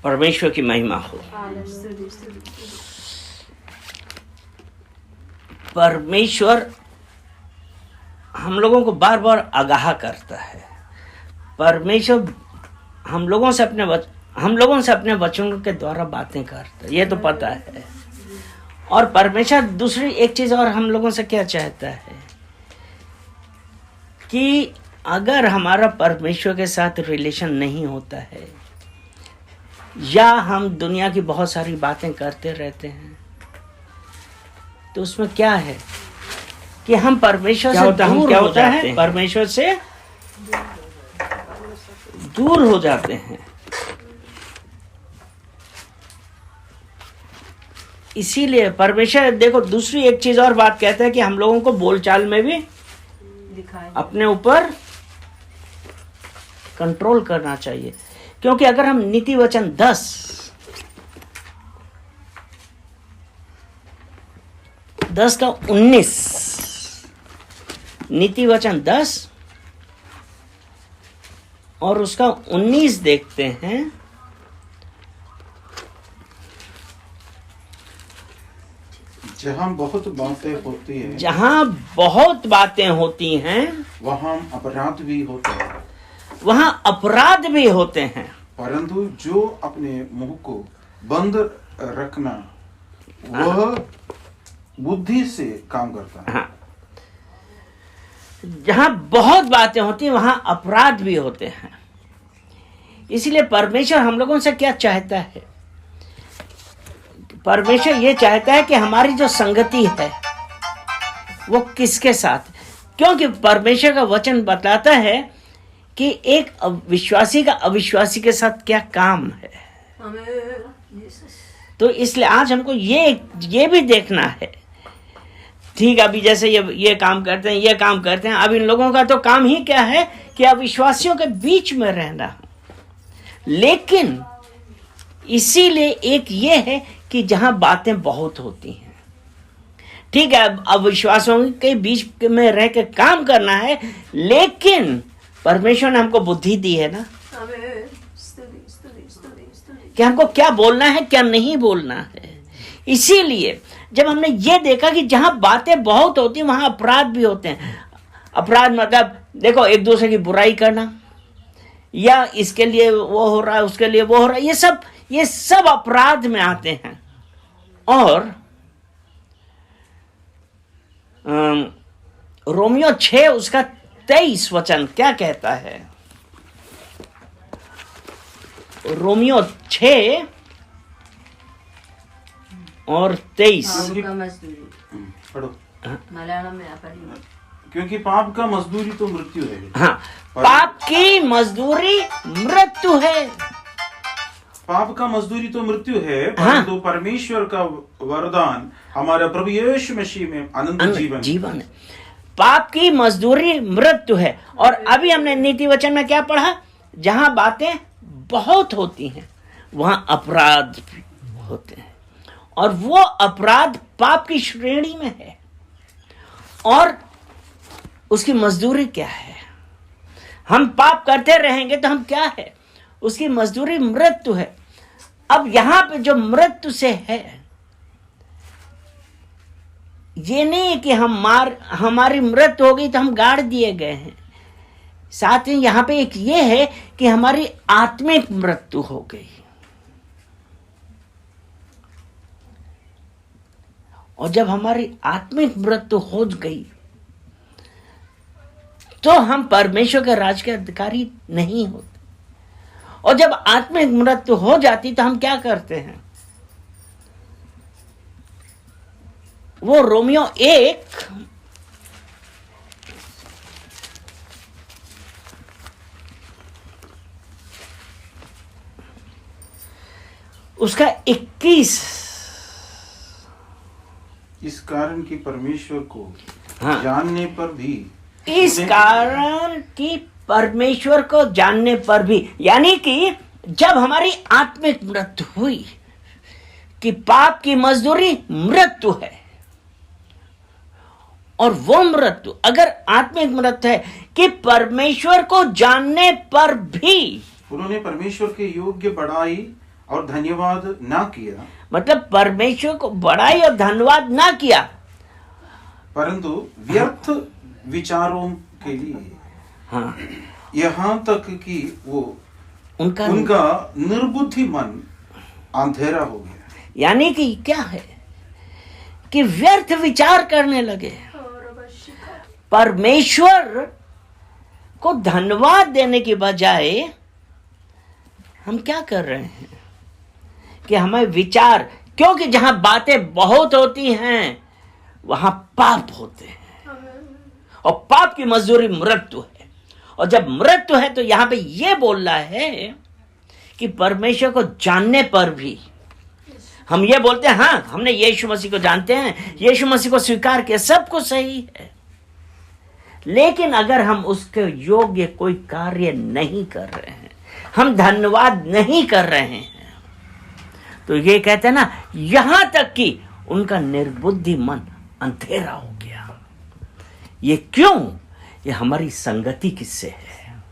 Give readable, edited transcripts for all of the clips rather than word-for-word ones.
परमेश्वर की महिमा हो। परमेश्वर हम लोगों को बार बार आगाह करता है। परमेश्वर हम लोगों से अपने वचनों के द्वारा बातें करता है, ये तो पता है। और परमेश्वर दूसरी एक चीज और हम लोगों से क्या चाहता है कि अगर हमारा परमेश्वर के साथ रिलेशन नहीं होता है या हम दुनिया की बहुत सारी बातें करते रहते हैं, तो उसमें क्या है कि हम परमेश्वर से दूर हो जाते हैं, परमेश्वर से दूर हो जाते हैं। इसीलिए परमेश्वर देखो दूसरी एक चीज और बात कहता है कि हम लोगों को बोलचाल में भी अपने ऊपर कंट्रोल करना चाहिए। क्योंकि अगर हम नीति वचन 10:19 नीति वचन 10 और उसका 19 देखते हैं, जहाँ बहुत बातें होती हैं वहाँ अपराध भी होते हैं। परंतु जो अपने मुंह को बंद रखना वह बुद्धि से काम करता है। हाँ। जहाँ बहुत बातें होती हैं वहाँ अपराध भी होते हैं। इसलिए परमेश्वर हम लोगों से क्या चाहता है? परमेश्वर ये चाहता है कि हमारी जो संगति है वो किसके साथ, क्योंकि परमेश्वर का वचन बताता है कि एक विश्वासी का अविश्वासी के साथ क्या काम है। तो इसलिए आज हमको ये भी देखना है। ठीक, अभी जैसे ये काम करते हैं, ये काम करते हैं, अब इन लोगों का तो काम ही क्या है कि अविश्वासियों के बीच में रहना। लेकिन इसीलिए एक ये है कि जहां बातें बहुत होती हैं, ठीक है, अविश्वासियों के बीच में रह के काम करना है, लेकिन परमेश्वर ने हमको बुद्धि दी है ना कि हमको क्या बोलना है क्या नहीं बोलना है। इसीलिए जब हमने ये देखा कि जहां बातें बहुत होती हैं वहां अपराध भी होते हैं। अपराध मतलब देखो एक दूसरे की बुराई करना, या इसके लिए वो हो रहा है उसके लिए वो हो रहा है, ये सब अपराध में आते हैं। और रोमियो 6 उसका 23 वचन क्या कहता है? रोमियो 6 और 23। मलयालम में क्योंकि पाप का मजदूरी तो मृत्यु है। हाँ, पाप की मजदूरी मृत्यु है। पाप का मजदूरी तो मृत्यु है, परंतु हाँ? परमेश्वर का वरदान हमारा प्रभु यीशु मसीह में अनंत जीवन है। पाप की मजदूरी मृत्यु है। और अभी हमने नीति वचन में क्या पढ़ा? जहां बातें बहुत होती हैं वहां अपराध होते हैं, और वो अपराध पाप की श्रेणी में है। और उसकी मजदूरी क्या है? हम पाप करते रहेंगे तो हम क्या है? उसकी मजदूरी मृत्यु है। अब यहां पे जो मृत्यु से है, ये नहीं कि हमारी मृत्यु हो गई तो हम गाड़ दिए गए हैं। साथ ही यहां पे एक ये है कि हमारी आत्मिक मृत्यु हो गई। और जब हमारी आत्मिक मृत्यु हो गई तो हम परमेश्वर के राज के अधिकारी नहीं होते। और जब आत्मिक मृत्यु हो जाती तो हम क्या करते हैं? वो रोमियो 1 उसका 21। इस कारण की परमेश्वर को जानने पर भी, इस कारण की परमेश्वर को जानने पर भी, यानी कि जब हमारी आत्मिक मृत्यु हुई कि पाप की मजदूरी मृत्यु है, और वो मृत्यु अगर आत्मिक मृत्यु है कि परमेश्वर को जानने पर भी उन्होंने परमेश्वर के योग्य बढ़ाई और धन्यवाद ना किया, मतलब परमेश्वर को बड़ाई और धन्यवाद ना किया, परंतु व्यर्थ विचारों के लिए, हाँ, यहाँ तक कि वो उनका निर्बुद्धि मन अंधेरा हो गया। यानी कि क्या है कि व्यर्थ विचार करने लगे। परमेश्वर को धन्यवाद देने की बजाय हम क्या कर रहे हैं कि हमें विचार, क्योंकि जहां बातें बहुत होती हैं वहां पाप होते हैं, और पाप की मजदूरी मृत्यु है। और जब मृत्यु है तो यहां पे ये बोल रहा है कि परमेश्वर को जानने पर भी हम ये बोलते हैं, हाँ हमने यीशु मसीह को जानते हैं, यीशु मसीह को स्वीकार किया, सब कुछ सही है, लेकिन अगर हम उसके योग्य कोई कार्य नहीं कर रहे हैं, हम धन्यवाद नहीं कर रहे हैं, तो ये कहते हैं ना, यहां तक कि उनका निर्बुद्धि मन अंधेरा हो गया। ये क्यों? ये हमारी संगति किससे है।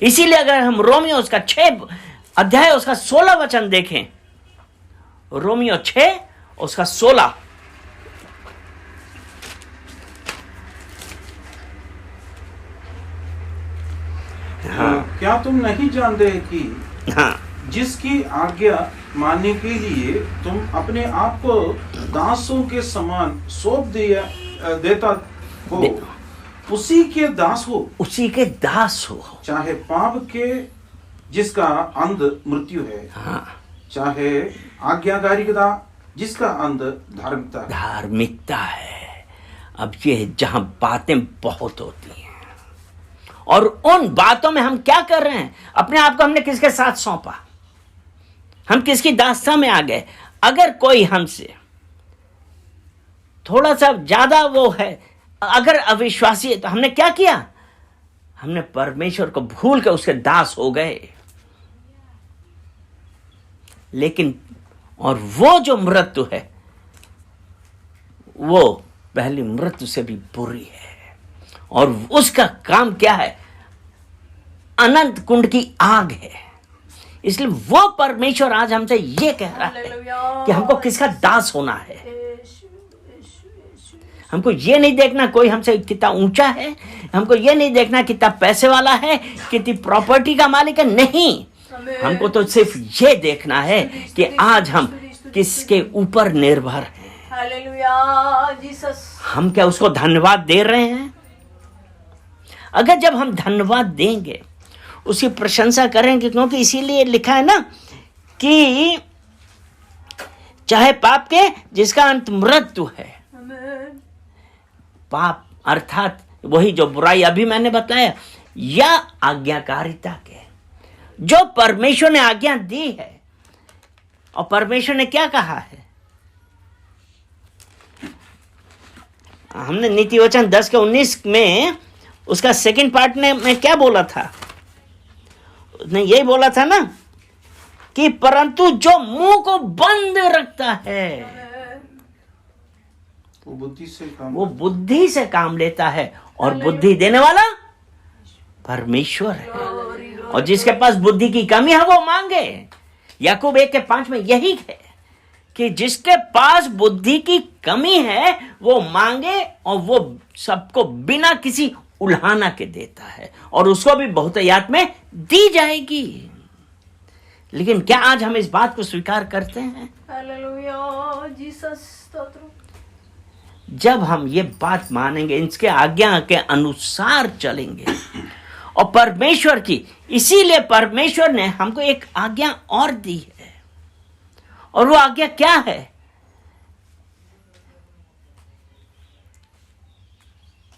इसीलिए अगर हम रोमियो उसका 6 अध्याय उसका 16 वचन देखें, रोमियो 6 उसका 16, हाँ, क्या तुम नहीं जानते कि हाँ, जिसकी आज्ञा मानने के लिए तुम अपने आप को दासों के समान सौंप देता हो, उसी के दास हो, उसी के दास हो, चाहे पाप के जिसका अंत मृत्यु है, हाँ, चाहे आज्ञाकारिता जिसका अंत धार्मिकता है। अब ये जहां बातें बहुत होती हैं, और उन बातों में हम क्या कर रहे हैं, अपने आप को हमने किसके साथ सौंपा, हम किसकी दास्ता में आ गए। अगर कोई हमसे थोड़ा सा ज्यादा वो है, अगर अविश्वासी है, तो हमने क्या किया, हमने परमेश्वर को भूल कर उसके दास हो गए। लेकिन और वो जो मृत्यु है वो पहली मृत्यु से भी बुरी है, और उसका काम क्या है, अनंत कुंड की आग है। इसलिए वो परमेश्वर आज हमसे ये कह रहा है कि हमको किसका दास होना है। हमको ये नहीं देखना कोई हमसे कितना ऊंचा है, हमको ये नहीं देखना कितना पैसे वाला है, कितनी प्रॉपर्टी का मालिक है, नहीं, हमको तो सिर्फ ये देखना है कि आज हम किसके ऊपर निर्भर हैं। हम क्या उसको धन्यवाद दे रहे हैं? अगर जब हम धन्यवाद देंगे, उसकी प्रशंसा करेंगे, क्योंकि इसीलिए लिखा है ना कि चाहे पाप के जिसका अंत मृत्यु है, पाप अर्थात वही जो बुराई अभी मैंने बताया, या आज्ञाकारिता के जो परमेश्वर ने आज्ञा दी है। और परमेश्वर ने क्या कहा है, हमने नीति वचन 10:19 में उसका सेकंड पार्ट में क्या बोला था, उसने यही बोला था ना कि परंतु जो मुंह को बंद रखता है वो बुद्धि से काम लेता है, और बुद्धि देने वाला परमेश्वर है। और जिसके पास बुद्धि की कमी है वो मांगे। याकूब 1:5 में यही है कि जिसके पास बुद्धि की कमी है वो मांगे, और वो सबको बिना किसी उल्हाना के देता है, और उसको भी बहुतायत में दी जाएगी। लेकिन क्या आज हम इस बात को स्वीकार करते हैं? हालेलुया, जीसस स्तोत्र। जब हम ये बात मानेंगे, इसके आज्ञा के अनुसार चलेंगे, और परमेश्वर की, इसीलिए परमेश्वर ने हमको एक आज्ञा और दी है, और वो आज्ञा क्या है?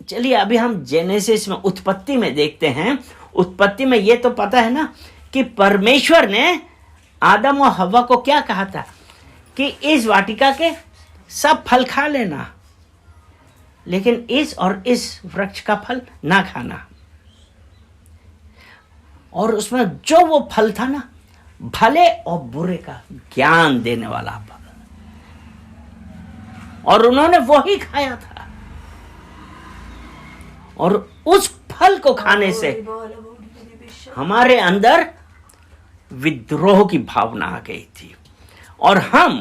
चलिए अभी हम जेनेसिस में, उत्पत्ति में देखते हैं। उत्पत्ति में ये तो पता है ना कि परमेश्वर ने आदम और हव्वा को क्या कहा था कि इस वाटिका के सब फल खा लेना, लेकिन इस और इस वृक्ष का फल ना खाना। और उसमें जो वो फल था ना, भले और बुरे का ज्ञान देने वाला फल, और उन्होंने वो ही खाया था। और उस फल को खाने से हमारे अंदर विद्रोह की भावना आ गई थी और हम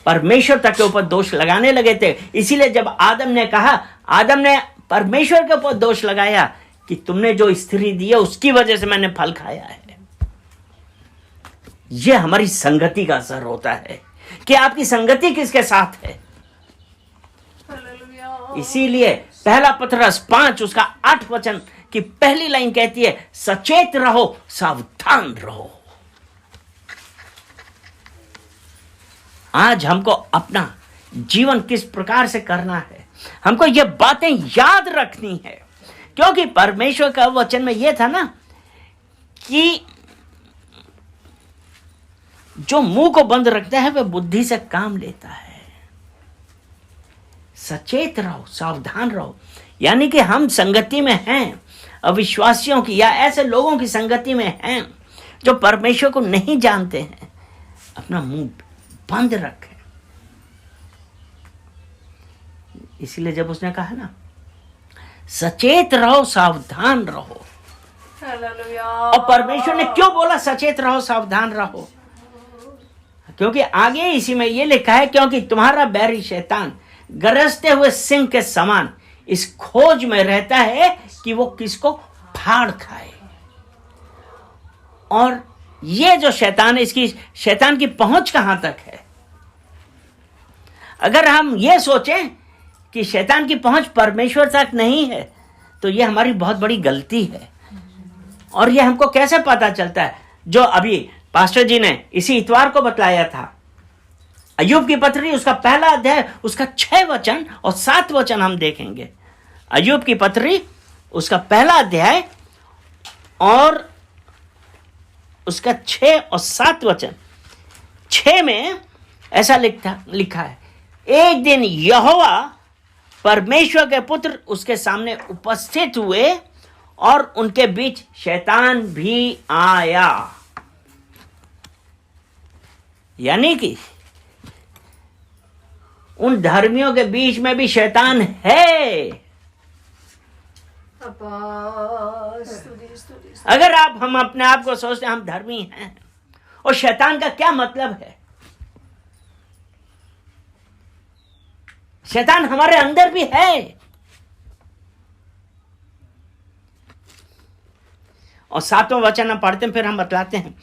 परमेश्वर तक के ऊपर दोष लगाने लगे थे। इसीलिए जब आदम ने परमेश्वर के ऊपर दोष लगाया कि तुमने जो स्त्री दी है उसकी वजह से मैंने फल खाया है। यह हमारी संगति का असर होता है कि आपकी संगति किसके साथ है। हालेलुया। इसीलिए पहला पतरस 5 उसका 8 वचन की पहली लाइन कहती है, सचेत रहो, सावधान रहो। आज हमको अपना जीवन किस प्रकार से करना है, हमको ये बातें याद रखनी है, क्योंकि परमेश्वर का वचन में यह था ना कि जो मुंह को बंद रखता है वह बुद्धि से काम लेता है। सचेत रहो, सावधान रहो, यानी कि हम संगति में हैं, अविश्वासियों की या ऐसे लोगों की संगति में हैं जो परमेश्वर को नहीं जानते हैं। अपना मुंह बंद रखें। इसलिए जब उसने कहा ना सचेत रहो, सावधान रहो, हालेलुया। और परमेश्वर ने क्यों बोला सचेत रहो, सावधान रहो? क्योंकि आगे इसी में यह लिखा है, क्योंकि तुम्हारा बैरी शैतान गरजते हुए सिंह के समान इस खोज में रहता है कि वो किसको फाड़ खाए। और ये जो शैतान है, इसकी शैतान की पहुंच कहां तक है? अगर हम ये सोचें कि शैतान की पहुंच परमेश्वर तक नहीं है तो ये हमारी बहुत बड़ी गलती है। और ये हमको कैसे पता चलता है? जो अभी पास्टर जी ने इसी इतवार को बतलाया था, अय्यूब की पत्री उसका पहला अध्याय उसका 6 वचन और 7 वचन हम देखेंगे। अय्यूब की पत्री उसका पहला अध्याय और उसका 6 और 7 वचन। 6 में ऐसा लिखा है, एक दिन यहोवा परमेश्वर के पुत्र उसके सामने उपस्थित हुए और उनके बीच शैतान भी आया। यानी कि उन धर्मियों के बीच में भी शैतान है। अब्बा, स्तुति, स्तुति। अगर हम अपने आप को सोचते हैं हम धर्मी हैं, और शैतान का क्या मतलब है? शैतान हमारे अंदर भी है। और 7वां वचन हम पढ़ते हैं, फिर हम बतलाते हैं।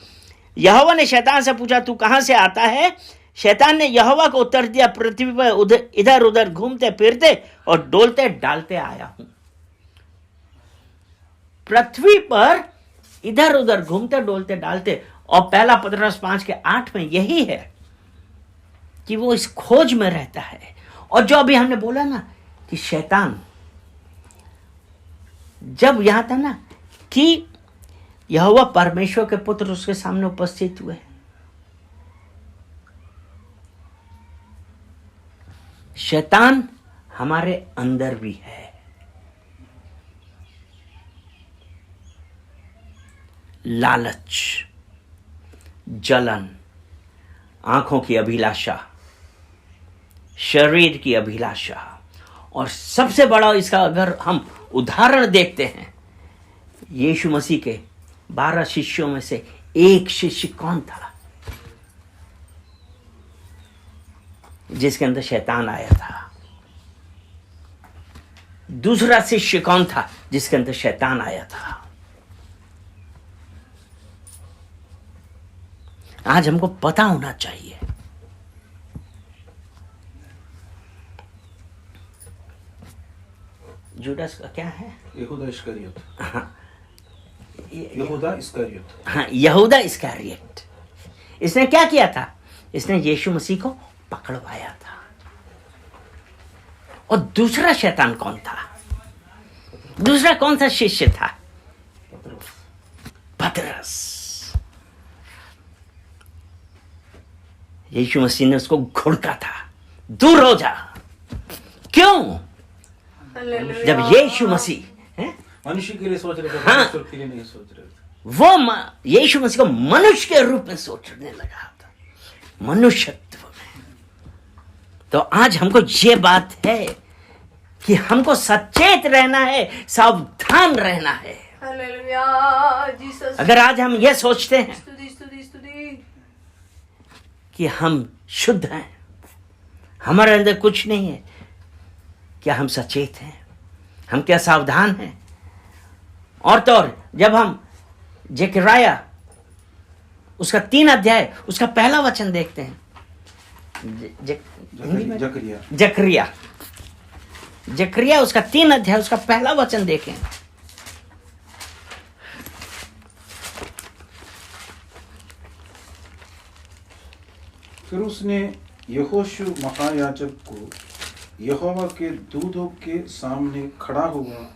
यहोवा ने शैतान से पूछा, तू कहां से आता है? शैतान ने यहोवा को उत्तर दिया, पृथ्वी पर इधर उधर घूमते फिरते और डोलते डालते आया हूं। पृथ्वी पर इधर उधर घूमते डोलते डालते। और पहला पतरस 5 के 8 में यही है कि वो इस खोज में रहता है। और जो अभी हमने बोला ना कि शैतान जब यहां था ना कि यहोवा परमेश्वर के पुत्र उसके सामने उपस्थित हुए, शैतान हमारे अंदर भी है। लालच, जलन, आंखों की अभिलाषा, शरीर की अभिलाषा, और सबसे बड़ा इसका अगर हम उदाहरण देखते हैं, यीशु मसीह के 12 शिष्यों में से एक शिष्य कौन था जिसके अंदर शैतान आया था? दूसरा शिष्य कौन था जिसके अंदर शैतान आया था? आज हमको पता होना चाहिए। जुडास का क्या है? यहूदा इस्करियोत। हाँ, यहूदा इस्करियोत। हाँ, यहूदा इस्करियोत। इसने क्या किया था? इसने यीशु मसीह को पकड़वाया था। और दूसरा शैतान कौन था? दूसरा कौन सा शिष्य था? पतरस। यीशु मसीह ने उसको घुड़का था, दूर हो जा। क्यों? हालेलुया। जब यीशु मसीह मनुष्य के लिए सोच रहे थे, हाँ। परमेश्वर के लिए नहीं सोच रहे थे। वो यीशु मसीह को मनुष्य के रूप में सोचने लगा था, मनुष्यत्व में। तो आज हमको ये बात है कि हमको सचेत रहना है, सावधान रहना है। हालेलुया जीसस अगर आज हम ये सोचते हैं स्तुति स्तुति स्तुति कि हम शुद्ध हैं, हमारे अंदर कुछ नहीं है, क्या हम सचेत हैं? हम क्या सावधान हैं? और तो और जब हम जकरिया उसका 3 अध्याय उसका पहला वचन देखते हैं, जकरिया उसका 3 अध्याय उसका पहला वचन देखें। फिर उसने यहोशू महायाजक को यहोवा के दूतों के सामने खड़ा हुआ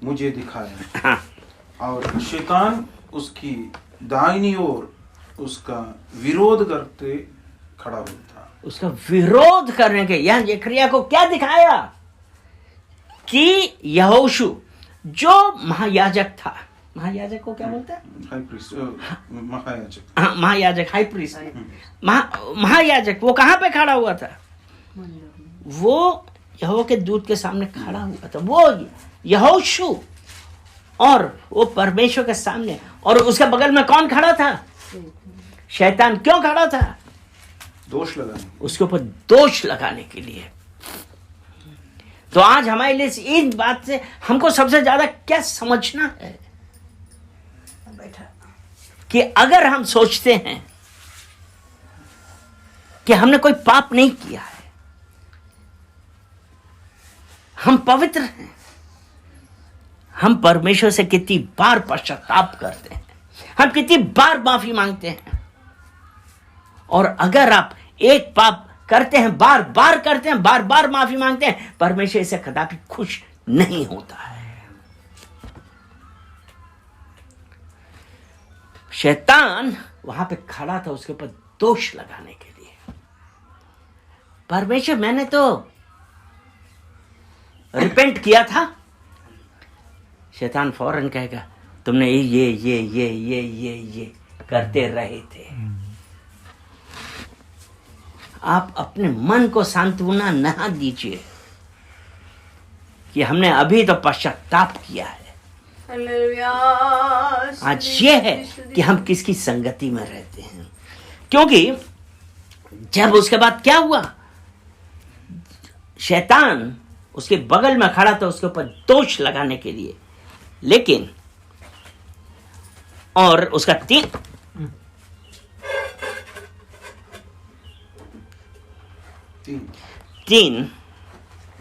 मुझे दिखाया, हाँ, और शैतान उसकी दाहिनी ओर उसका विरोध करते खड़ा होता। उसका विरोध करने के यहां जकरिया को क्या दिखाया कि यहोशू जो महायाजक था, महायाजक को क्या बोलते हैं? हाई प्रीस्ट, महायाजक। हाँ, महायाजक, हाई प्रीस्ट, महायाजक वो कहां पे खड़ा हुआ था? वो यहोवा के दूत के सामने खड़ा हुआ था, वो यहोशू, और वो परमेश्वर के सामने, और उसके बगल में कौन खड़ा था? शैतान। क्यों खड़ा था? दोष लगाने, उसके ऊपर दोष लगाने के लिए। तो आज हमारे लिए इस बात से हमको सबसे ज्यादा क्या समझना है कि अगर हम सोचते हैं कि हमने कोई पाप नहीं किया है, हम पवित्र हैं, हम परमेश्वर से कितनी बार पश्चाताप करते हैं, हम कितनी बार माफी मांगते हैं, और अगर आप एक पाप करते हैं, बार बार करते हैं, बार बार माफी मांगते हैं, परमेश्वर इससे कदापि खुश नहीं होता है। शैतान वहां पे खड़ा था उसके ऊपर दोष लगाने के लिए। परमेश्वर, मैंने तो रिपेंट किया था। शैतान फौरन कहेगा तुमने ये करते रहे थे। आप अपने मन को सांत्वना ना दीजिए कि हमने अभी तो पश्चाताप किया है। हालेलुया आज ये है कि हम किसकी संगति में रहते हैं, क्योंकि जब उसके बाद क्या हुआ, शैतान उसके बगल में खड़ा था उसके ऊपर दोष लगाने के लिए, लेकिन और उसका 3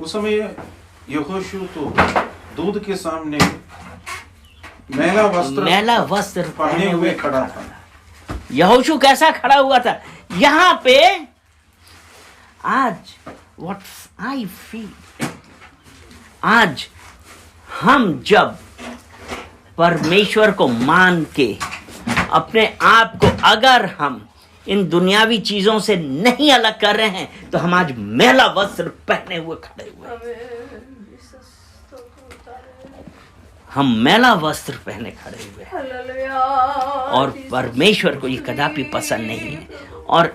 उस समय यहोशू तो दूध के सामने मैला वस्त्र पहने हुए खड़ा था। यहोशू कैसा खड़ा हुआ था? यहां पे आज व्हाट आई फील, आज हम जब परमेश्वर को मान के अपने आप को अगर हम इन दुनियावी चीजों से नहीं अलग कर रहे हैं, तो हम आज मैला वस्त्र पहने हुए खड़े हुए हैं। हम मैला वस्त्र पहने खड़े हुए हैं, हालेलुया और परमेश्वर को ये कदापि पसंद नहीं है। और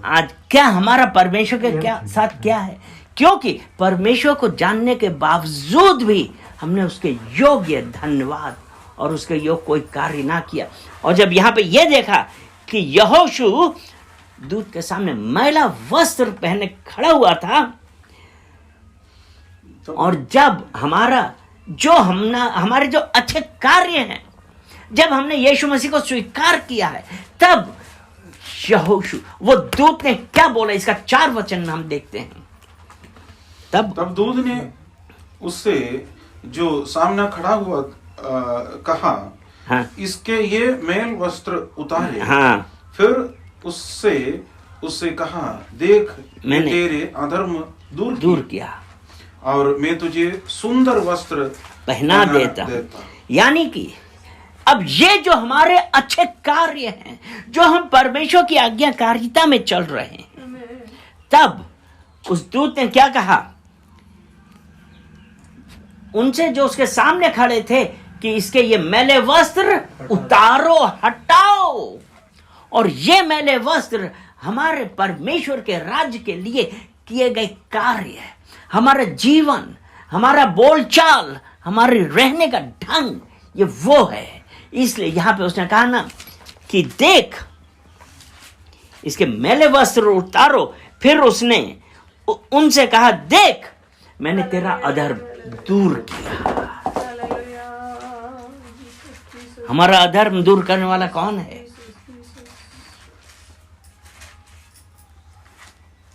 आज क्या हमारा परमेश्वर के क्या साथ क्या है, क्योंकि परमेश्वर को जानने के बावजूद भी हमने उसके योग्य धन्यवाद और उसके योग कोई कार्य ना किया। और जब यहाँ पे ये देखा कि यहोशू दूत के सामने मैला वस्त्र पहने खड़ा हुआ था, और जब हमारे जो अच्छे कार्य हैं, जब हमने यीशु मसीह को स्वीकार किया है, तब यहोशू वो दूत ने क्या बोला, इसका 4 वचन हम देखते हैं। तब दूत ने उससे जो सामना खड़ा हुआ कहा, हाँ, इसके ये मैल वस्त्र उतारे। हाँ, फिर उससे कहा, देख मैंने तेरे अधर्म दूर किया और मैं तुझे सुंदर वस्त्र पहना देता। यानी कि अब ये जो हमारे अच्छे कार्य हैं, जो हम परमेश्वर की आज्ञाकारिता में चल रहे हैं, तब उस दूत ने क्या कहा उनसे जो उसके सामने खड़े थे कि इसके ये मैले वस्त्र उतारो, हटाओ। और ये मैले वस्त्र हमारे परमेश्वर के राज्य के लिए किए गए कार्य है। हमारा जीवन, हमारा बोलचाल, हमारे रहने का ढंग ये वो है। इसलिए यहां पे उसने कहा ना कि देख इसके मैले वस्त्र उतारो। फिर उसने उनसे कहा देख मैंने तेरा अधर्म दूर किया। Hallelujah. Jesus, Jesus, हमारा अधर्म दूर करने वाला कौन है? Jesus, Jesus.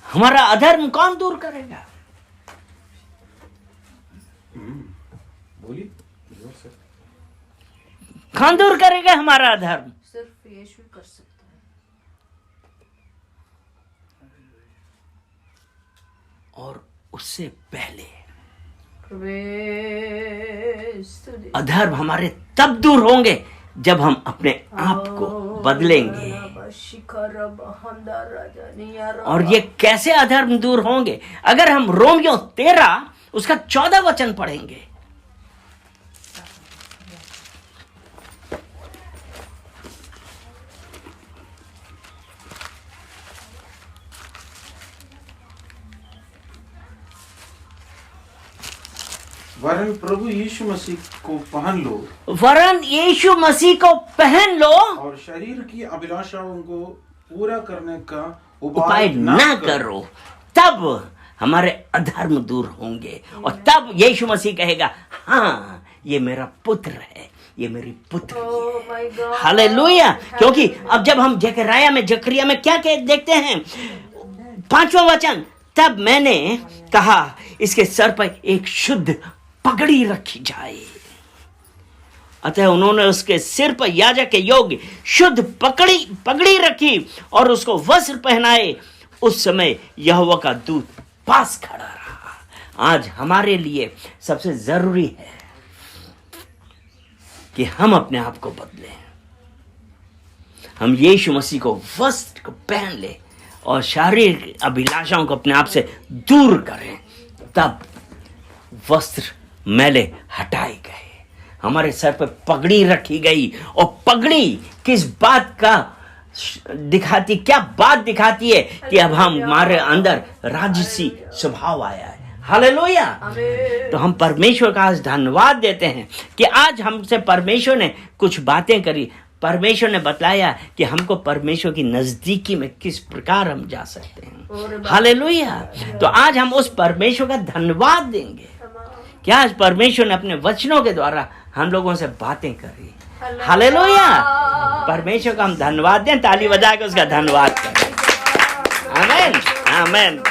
हमारा अधर्म कौन दूर करेगा? बोलिए जोर से। कौन दूर करेगा हमारा अधर्म? सिर्फ यीशु कर सकता है। और उससे पहले प्रवेश स्तुति। अधर्म हमारे तब दूर होंगे जब हम अपने आप को बदलेंगे। और ये कैसे अधर्म दूर होंगे? अगर हम रोमियो 13 उसका 14 वचन पढ़ेंगे। वरन प्रभु यीशु मसीह को पहन लो वरन यीशु मसीह को पहन लो और शरीर की अभिलाषाओं को पूरा करने का उपाय ना करो, तब हमारे अधर्म दूर होंगे। और तब यीशु मसीह कहेगा हाँ ये मेरा पुत्र है, ये मेरी पुत्र Oh my God. हालेलुया। क्योंकि अब जब हम जकरिया में क्या देखते हैं? 5वां वचन, तब मैंने कहा इसके सर पर एक शुद्ध पगड़ी रखी जाए। अतः उन्होंने उसके सिर पर याजक के योग्य शुद्ध पगड़ी रखी और उसको वस्त्र पहनाए। उस समय यहोवा का दूत पास खड़ा रहा। आज हमारे लिए सबसे जरूरी है कि हम अपने आप को बदलें। हम यीशु मसीह को वस्त्र को पहन ले और शारीरिक अभिलाषाओं को अपने आप से दूर करें। तब वस्त्र मैले हटाए गए, हमारे सर पर पगड़ी रखी गई। और पगड़ी किस बात का क्या बात दिखाती है? कि अब हमारे अंदर राजसी स्वभाव आया है। हालेलुया। तो हम परमेश्वर का आज धन्यवाद देते हैं कि आज हमसे परमेश्वर ने कुछ बातें करी। परमेश्वर ने बताया कि हमको परमेश्वर की नजदीकी में किस प्रकार हम जा सकते हैं। हालेलुया। तो आज हम उस परमेश्वर का धन्यवाद देंगे कि आज परमेश्वर ने अपने वचनों के द्वारा हम लोगों से बातें करी। हालेलुया। परमेश्वर का हम धन्यवाद दें, ताली बजा के उसका धन्यवाद करें। आमीन आमीन।